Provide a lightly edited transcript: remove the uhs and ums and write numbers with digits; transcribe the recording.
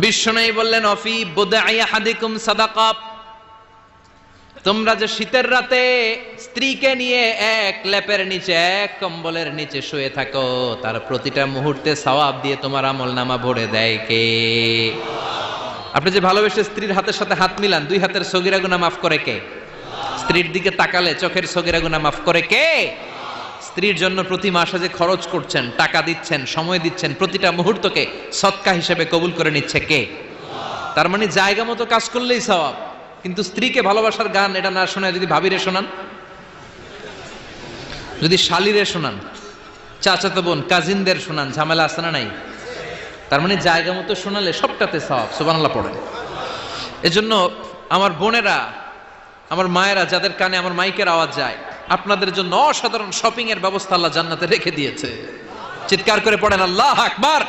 বিশ্বনবী বললেন অফি বুদাই আহাদিকুম সাদাকা, তোমরা যে শীতের রাতে স্ত্রীকে নিয়ে এক লেপের নিচে এক কম্বলের নিচে শুয়ে থাকো, তার প্রতিটা মুহূর্তে সওয়াব দিয়ে তোমার আমলনামা ভরে দেয় কে? আপনি যে ভালোবেসে স্ত্রীর হাতের সাথে হাত মিলান, দুই হাতের সগীরা গুনাহ মাফ করে কে? স্ত্রীর দিকে তাকালে চোখের সগীরা গুনাহ মাফ করে কে? স্ত্রীর জন্য প্রতি মাসে যে খরচ করছেন, টাকা দিচ্ছেন, সময় দিচ্ছেন, প্রতিটা মুহূর্তকে সদকা হিসেবে কবুল করে নিচ্ছে কে? তার মানে জায়গা মতো কাজ করলেই সওয়াব। কিন্তু স্ত্রীকে ভালোবাসার গান এটা না শোনায় যদি ভাবিরে শোনান, যদি শালিরে শোনান, চাচাতো বোন কাজিনদের শোনান, ঝামেলা আছে না নাই? তার মানে জায়গা মতো শোনালে সবটাতে সওয়াব। সুবহানাল্লাহ পড়েন। এজন্য আমার বোনেরা, আমার মায়েরা, যাদের কানে আমার মাইকের আওয়াজ যায়, আপনাদের জন্য অসাধারণ শপিং এর ব্যবস্থা আল্লাহ জান্নাতে রেখে দিয়েছে। চিৎকার করে পড়েন আল্লাহু আকবার।